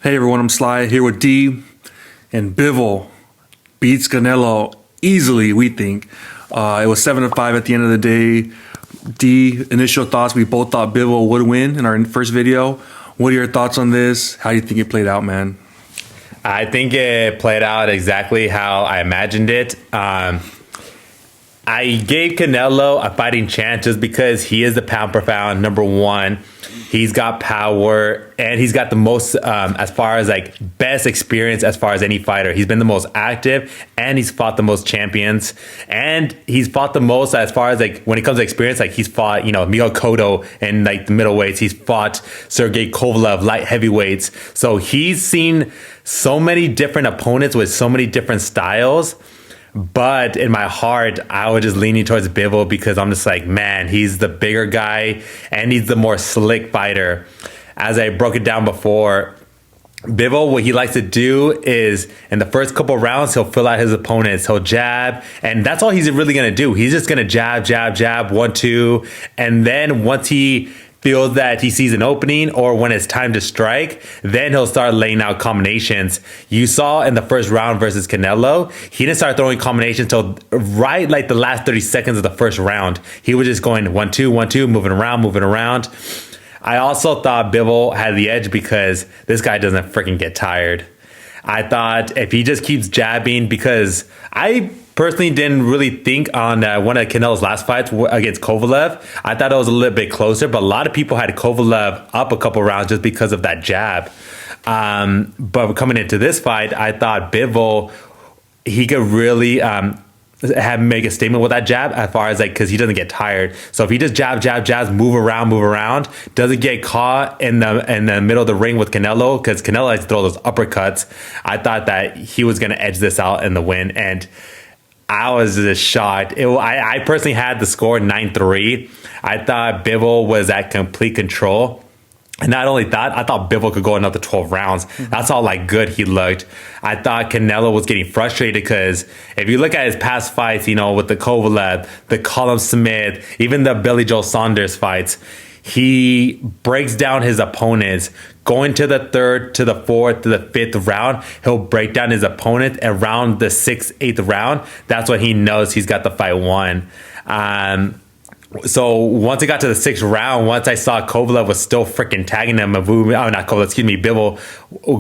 Hey everyone, I'm Sly here with D, and Bivol beats Canelo easily, we think. It was 7-5 at the end of the day. D, initial thoughts, we both thought Bivol would win in our first video. What are your thoughts on this? How do you think it played out, man? I think it played out exactly how I imagined it. I gave Canelo a fighting chance just because he is the pound per pound number one. He's got power and he's got the most, as far as like best experience as far as any fighter. He's been the most active and he's fought the most champions and he's fought the most as far as like when it comes to experience. Like he's fought, Miguel Cotto in like the middleweights. He's fought Sergey Kovalev, light heavyweights. So he's seen so many different opponents with so many different styles. But in my heart, I was just leaning towards Bivol because I'm just like, man, he's the bigger guy and he's the more slick fighter. As I broke it down before, Bivol, what he likes to do is in the first couple rounds, he'll fill out his opponents. He'll jab, and that's all he's really going to do. He's just going to jab, 1-2. And then once he feels that he sees an opening or when it's time to strike, then he'll start laying out combinations. You saw in the first round versus Canelo, he didn't start throwing combinations until right like the last 30 seconds of the first round. He was just going 1-2, moving around. I also thought Bivol had the edge because this guy doesn't freaking get tired. I thought if he just keeps jabbing, because I personally didn't really think on one of Canelo's last fights against Kovalev. I thought it was a little bit closer, but a lot of people had Kovalev up a couple rounds just because of that jab. But coming into this fight, I thought Bivol, he could really make a statement with that jab as far as like, because he doesn't get tired. So if he just jabs, move around, doesn't get caught in the middle of the ring with Canelo, because Canelo likes to throw those uppercuts. I thought that he was going to edge this out in the win, and I was just shocked. I personally had the score 9-3. I thought Bivol was at complete control. And not only that, I thought Bivol could go another 12 rounds. That's how like good he looked. I thought Canelo was getting frustrated because if you look at his past fights, with the Kovalev, the Callum Smith, even the Billy Joe Saunders fights, he breaks down his opponents. Going to the third, to the fourth, to the fifth round, he'll break down his opponent. Around the 6th, 8th round, that's when he knows he's got the fight won. So once it got to the 6th round, once I saw Kovalev was still freaking tagging him, Bivol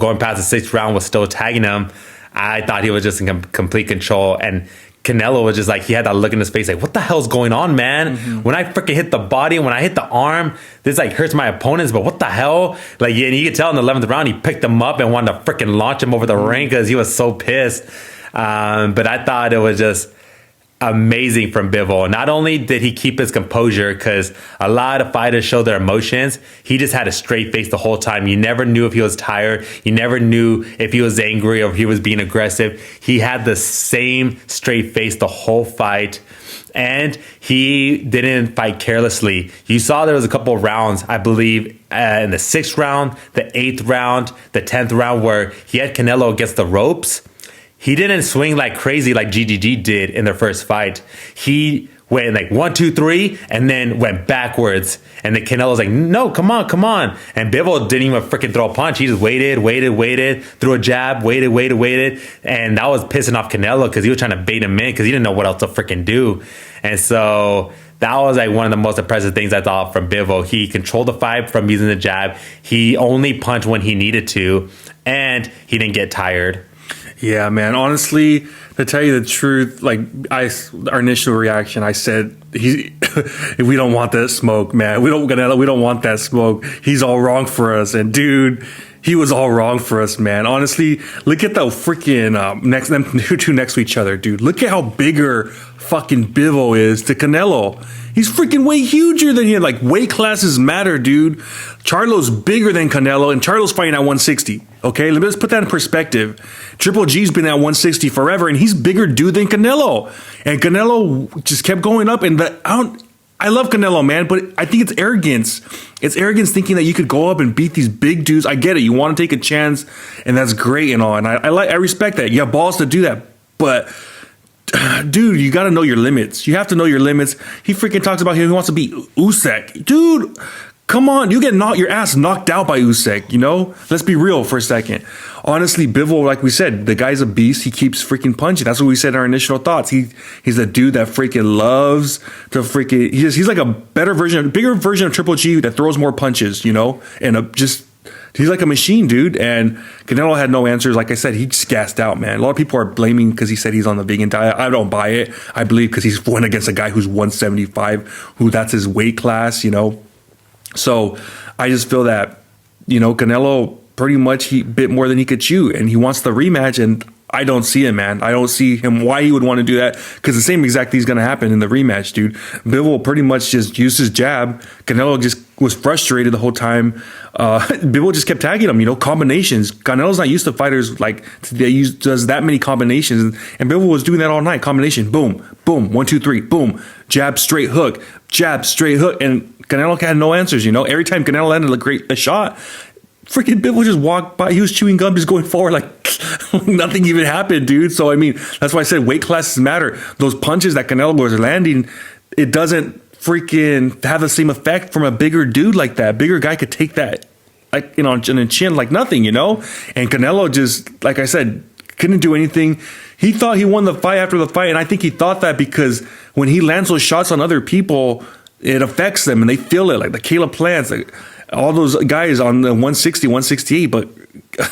going past the 6th round was still tagging him, I thought he was just in complete control. And Canelo was just like, he had that look in his face like, what the hell's going on, man? When I freaking hit the body, when I hit the arm, this like hurts my opponents, but what the hell? Like, and you could tell in the 11th round, he picked him up and wanted to freaking launch him over the ring because he was so pissed. But I thought it was just amazing from Bivol. Not only did he keep his composure, because a lot of fighters show their emotions, he just had a straight face the whole time. You never knew if he was tired. You never knew if he was angry or if he was being aggressive. He had the same straight face the whole fight, and he didn't fight carelessly. You saw there was a couple of rounds, I believe, in the 6th round, the 8th round, the 10th round, where he had Canelo against the ropes. He didn't swing like crazy like GGG did in their first fight. He went like 1, 2, 3, and then went backwards. And then Canelo's like, no, come on. And Bivol didn't even freaking throw a punch. He just waited, threw a jab, waited. And that was pissing off Canelo because he was trying to bait him in because he didn't know what else to freaking do. And so that was like one of the most impressive things I thought from Bivol. He controlled the fight from using the jab. He only punched when he needed to, and he didn't get tired. Yeah, man. Honestly, to tell you the truth, like our initial reaction, I said, we don't want that smoke, man. We don't want that smoke. He's all wrong for us. And dude, he was all wrong for us, man. Honestly, look at the freaking them two next to each other, dude. Look at how bigger fucking Bivol is to Canelo. He's freaking way huger than him. Like, weight classes matter, dude. Charlo's bigger than Canelo, and Charlo's fighting at 160. Okay, let's put that in perspective. Triple G's been at 160 forever, and he's bigger dude than Canelo. And Canelo just kept going up. And I love Canelo, man, but I think it's arrogance. It's arrogance thinking that you could go up and beat these big dudes. I get it. You want to take a chance, and that's great and all. And I respect that. You have balls to do that, but dude, you got to know your limits. You have to know your limits. He freaking talks about he wants to beat Usyk. Dude, Come on, you get your ass knocked out by Usyk, you know? Let's be real for a second. Honestly, Bivol, like we said, the guy's a beast. He keeps freaking punching. That's what we said in our initial thoughts. He's a dude that freaking loves to freaking... He's like a bigger version of Triple G that throws more punches, you know? And he's like a machine, dude. And Canelo had no answers. Like I said, he just gassed out, man. A lot of people are blaming because he said he's on the vegan diet. I don't buy it. I believe because he's went against a guy who's 175, who that's his weight class, you know? So I just feel that, you know, Canelo pretty much he bit more than he could chew, and he wants the rematch. And I don't see it, man. I don't see him why he would want to do that, because the same exact thing is going to happen in the rematch, dude. Bivol pretty much just used his jab. Canelo just was frustrated the whole time. Bivol just kept tagging him, you know, combinations. Canelo's not used to fighters like does that many combinations, and Bivol was doing that all night. Combination, boom, boom, 1, 2, 3, boom, jab, straight hook, jab, straight hook, and Canelo had no answers, you know. Every time Canelo landed a shot, freaking Bivol just walked by. He was chewing gum, just going forward like nothing even happened, dude. So, I mean, that's why I said weight classes matter. Those punches that Canelo was landing, it doesn't freaking have the same effect from a bigger dude like that. Bigger guy could take that, like, you know, on the chin like nothing, you know. And Canelo just, like I said, couldn't do anything. He thought he won the fight after the fight, and I think he thought that because when he lands those shots on other people, it affects them and they feel it, like the Caleb Plants, like all those guys on the 160, 168. But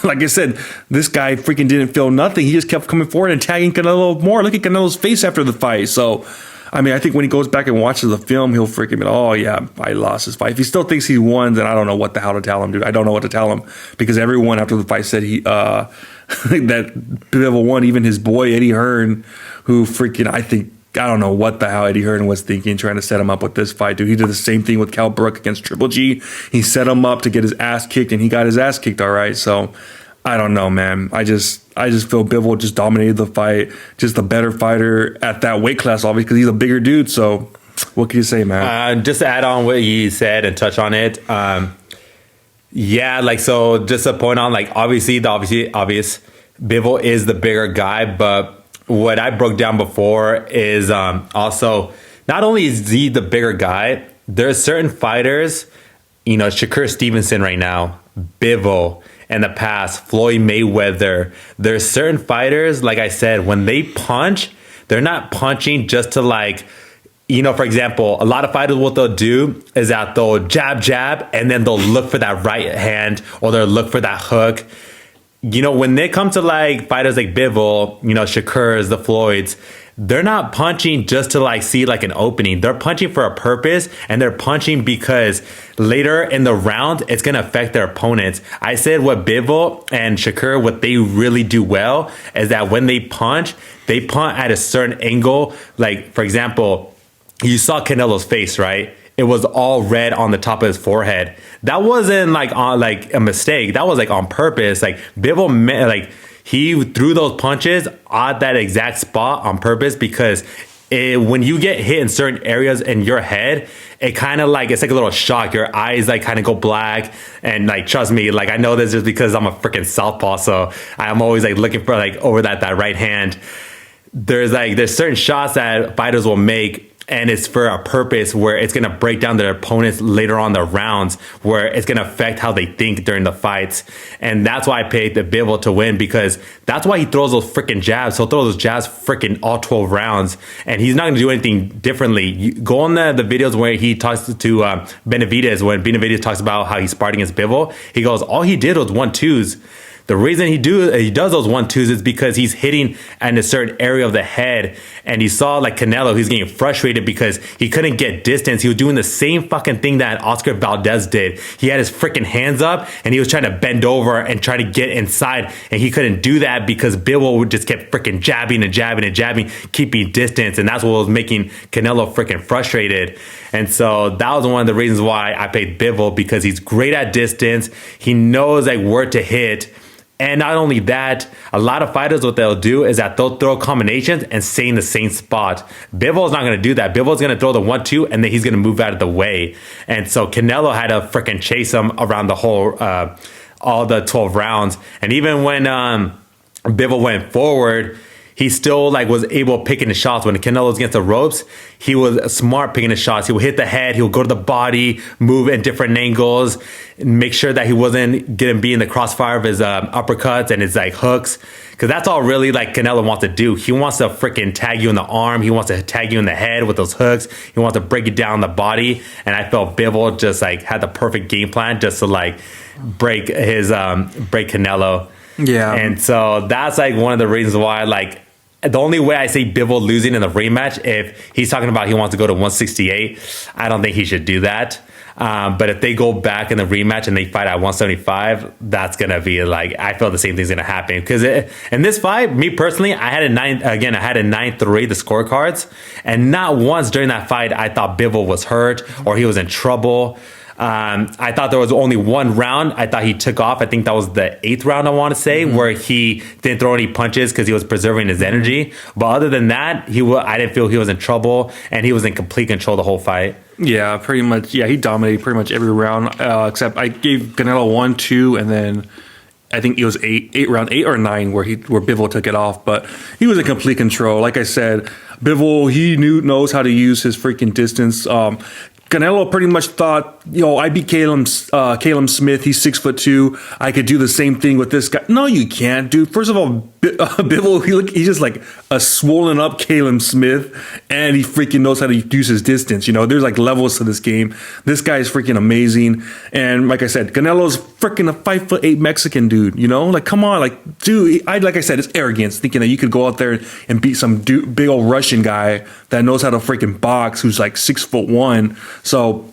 like I said, this guy freaking didn't feel nothing. He just kept coming forward and tagging Canelo more. Look at Canelo's face after the fight. So, I mean, I think when he goes back and watches the film, he'll freaking be, oh yeah, I lost his fight. If he still thinks he won, then I don't know what the hell to tell him, dude. I don't know what to tell him, because everyone after the fight said that Bivol won, even his boy Eddie Hearn, who freaking, I don't know what the hell Eddie Hearn was thinking, trying to set him up with this fight, dude. He did the same thing with Cal Brook against Triple G. He set him up to get his ass kicked, and he got his ass kicked all right. So, I don't know, man. I just feel Bivol just dominated the fight, just the better fighter at that weight class, obviously, because he's a bigger dude. So, what can you say, man? Just to add on what you said and touch on it. Yeah, like, so just to point on, like, obviously, the obvious, Bivol is the bigger guy, but what I broke down before is also not only is he the bigger guy, there's certain fighters, you know, Shakur Stevenson right now, Bivol in the past, Floyd Mayweather. There's certain fighters, like I said, when they punch, they're not punching just to, like, you know, for example, a lot of fighters, what they'll do is that they'll jab, and then they'll look for that right hand, or they'll look for that hook. You know, when they come to, like, fighters like Bivol, you know, Shakur's, the Floyds, they're not punching just to, like, see, like, an opening. They're punching for a purpose, and they're punching because later in the round, it's going to affect their opponents. I said what Bivol and Shakur, what they really do well is that when they punch at a certain angle. Like, for example, you saw Canelo's face, right? It was all red on the top of his forehead. That wasn't like on like a mistake. That was like on purpose. Like Bivol, like he threw those punches at that exact spot on purpose, because when you get hit in certain areas in your head, it kind of like, it's like a little shock. Your eyes like kind of go black. And like, trust me, like I know this just because I'm a freaking southpaw. So I'm always like looking for like over that right hand. There's certain shots that fighters will make, and it's for a purpose where it's going to break down their opponents later on the rounds, where it's going to affect how they think during the fights. And that's why I picked the Bivol to win, because that's why he throws those freaking jabs. He'll throw those jabs freaking all 12 rounds, and he's not going to do anything differently. You go on the videos where he talks to Benavidez, when Benavidez talks about how he sparred against Bivol. He goes, all he did was 1-2s. The reason he does those 1-2s is because he's hitting in a certain area of the head. And he saw like Canelo, he's getting frustrated because he couldn't get distance. He was doing the same fucking thing that Oscar Valdez did. He had his freaking hands up and he was trying to bend over and try to get inside. And he couldn't do that because Bivol just kept freaking jabbing, keeping distance. And that's what was making Canelo freaking frustrated. And so that was one of the reasons why I picked Bivol, because he's great at distance. He knows like where to hit. And not only that, a lot of fighters, what they'll do is that they'll throw combinations and stay in the same spot. Bivol's not going to do that. Bivol's going to throw the 1-2 and then he's going to move out of the way. And so Canelo had to freaking chase him around the whole, all the 12 rounds. And even when Bivol went forward, he still like was able to picking his shots. When Canelo was against the ropes, he was smart picking his shots. He would hit the head, he would go to the body, move in different angles, and make sure that he wasn't going to be in the crossfire of his uppercuts and his like hooks. Because that's all really like Canelo wants to do. He wants to freaking tag you in the arm. He wants to tag you in the head with those hooks. He wants to break it down the body. And I felt Bivol just like had the perfect game plan just to like break Canelo. Yeah. And so that's like one of the reasons why like the only way I see Bivol losing in the rematch, if he's talking about he wants to go to 168, I don't think he should do that. But if they go back in the rematch and they fight at 175, that's going to be like, I feel the same thing's going to happen. Because in this fight, me personally, I had a 9-3, the scorecards. And not once during that fight, I thought Bivol was hurt or he was in trouble. I thought there was only one round. I thought he took off. I think that was the 8th round, I want to say, where he didn't throw any punches because he was preserving his energy. But other than that, I didn't feel he was in trouble, and he was in complete control the whole fight. Yeah, pretty much. Yeah, he dominated pretty much every round, except I gave Canelo 1, 2, and then I think it was round 8 or 9 where Bivol took it off. But he was in complete control. Like I said, Bivol, he knows how to use his freaking distance. Canelo pretty much thought, I beat Caleb Smith. He's 6'2". I could do the same thing with this guy. No, you can't, dude. First of all, Bivol, he's just like a swollen up Caleb Smith, and he freaking knows how to use his distance. There's like levels to this game. This guy is freaking amazing. And like I said, Canelo's freaking a 5'8" Mexican dude. Like come on, like dude. Like I said, it's arrogance thinking that you could go out there and beat some big old Russian guy that knows how to freaking box, who's like 6'1". So,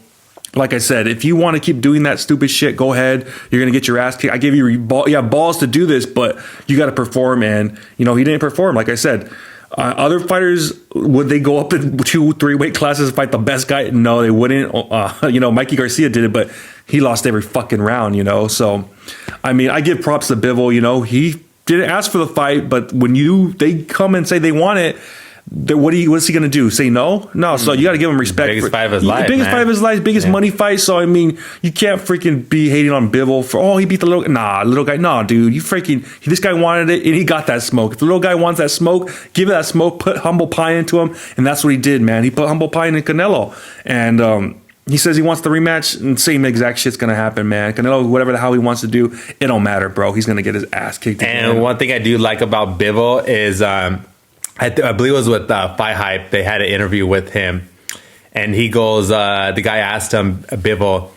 like I said, if you want to keep doing that stupid shit, go ahead. You're going to get your ass kicked. I gave you balls to do this, but you got to perform. And, he didn't perform. Like I said, other fighters, would they go up in 2-3 weight classes and fight the best guy? No, they wouldn't. Mikey Garcia did it, but he lost every fucking round, So, I mean, I give props to Bivol. He didn't ask for the fight, but when they come and say they want it, what's he going to do? Say no? No. So you got to give him respect. Biggest fight of his life. Biggest fight of his life. Biggest money fight. So, I mean, you can't freaking be hating on Bivol for, he beat the little guy. Nah, dude. This guy wanted it and he got that smoke. If the little guy wants that smoke, give it that smoke, put humble pie into him. And that's what he did, man. He put humble pie into Canelo. And, he says he wants the rematch, and same exact shit's going to happen, man. Canelo, whatever the hell he wants to do, it don't matter, bro. He's going to get his ass kicked. And one thing I do like about Bivol is, I believe it was with Fight Hype. They had an interview with him, and he goes, the guy asked him, Bivol,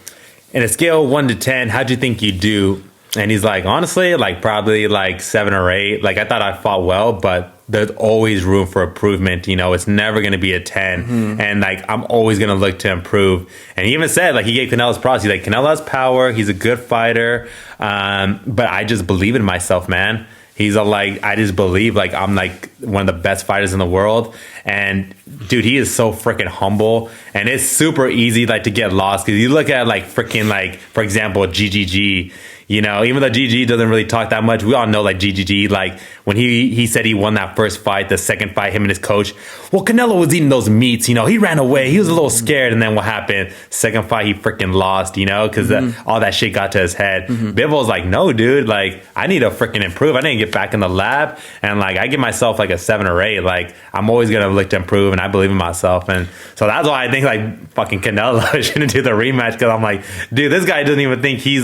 in a scale of 1 to 10, how'd you think you do? And he's like, honestly, like probably like 7 or 8. Like I thought I fought well, but there's always room for improvement. It's never going to be a 10. And like, I'm always going to look to improve. And he even said, like, he gave Canelo's props. He's like, Canelo has power. He's a good fighter. But I just believe in myself, man. He's I just believe like I'm like one of the best fighters in the world. And dude, he is so freaking humble, and it's super easy like to get lost. Cause you look at like freaking like, for example, GGG, even though GG doesn't really talk that much, we all know like GGG, like when he said he won that first fight, the second fight, him and his coach, well, Canelo was eating those meats, he ran away. He was a little scared. And then what happened? Second fight, he freaking lost, cause all that shit got to his head. Bivol's like, no, dude, like I need to freaking improve. I need to get back in the lab. And like, I give myself like a 7 or 8. Like I'm always going to look to improve, and I believe in myself. And so that's why I think like fucking Canelo shouldn't do the rematch. Cause I'm like, dude, this guy doesn't even think he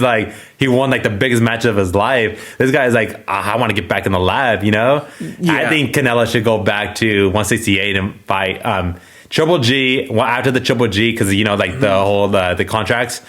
won like the biggest match of his life. This guy's like, I want to get back in the lab, Yeah. I think Canelo should go back to 168 and fight Triple G after the Triple G, because like the whole the contracts.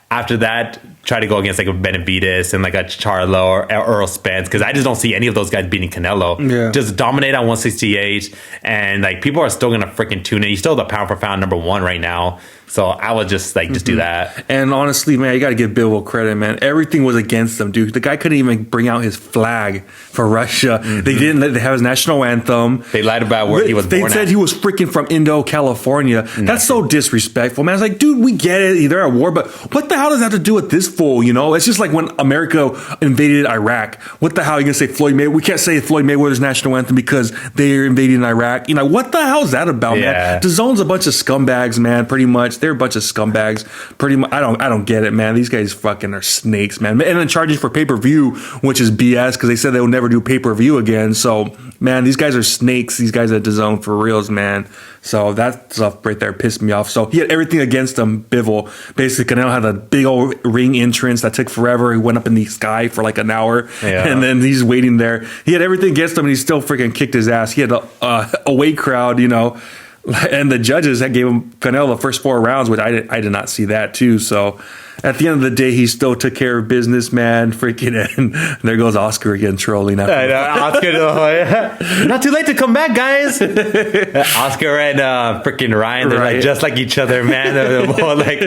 After that, try to go against like a Benavidez and like a Charlo or Earl Spence, because I just don't see any of those guys beating Canelo. Yeah. Just dominate on 168, and like people are still gonna freaking tune in. He's still the pound for pound #1 right now. So I would just do that. And honestly, man, you got to give Bivol credit, man. Everything was against him, dude. The guy couldn't even bring out his flag for Russia. They didn't let have his national anthem. They lied about where he was born. They said he was freaking from California. That's so disrespectful, man. It's like, dude, we get it. They're at war, but what the hell does that have to do with this fool, you know? It's just like when America invaded Iraq. What the hell are you going to say Floyd Mayweather? We can't say Floyd Mayweather's national anthem because they're invading Iraq. You know, what the hell is that about, man? DAZN's a bunch of scumbags, man, pretty much. They're a bunch of scumbags. Pretty much. I don't get it, man. These guys fucking are snakes, man. And then charging for pay-per-view, which is BS because they said they'll never do pay-per-view again. So, man, these guys are snakes. These guys at DAZN for reals, man. So that stuff right there pissed me off. So he had everything against him, Bivol. Basically, Canelo had a big old ring entrance that took forever. He went up in the sky for like an hour. Yeah. And then he's waiting there. He had everything against him, and he still freaking kicked his ass. He had a away crowd, you know. And the judges that gave him Canelo the first 4 rounds, which I did not see that too. So at the end of the day, he still took care of business, man. Freaking, and there goes Oscar again trolling. I know, Oscar, not too late to come back, guys. Oscar and freaking Ryan, they're like just like each other, man. They're both like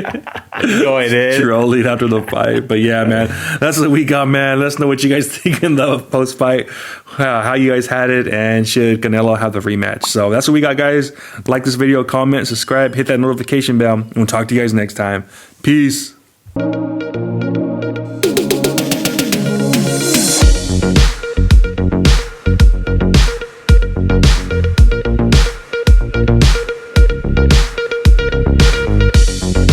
going in, trolling after the fight. But yeah, man, that's what we got, man. Let us know what you guys think in the post fight, how you guys had it, and should Canelo have the rematch. So that's what we got, guys. Like this video, comment, subscribe, hit that notification bell, and we'll talk to you guys next time. Peace.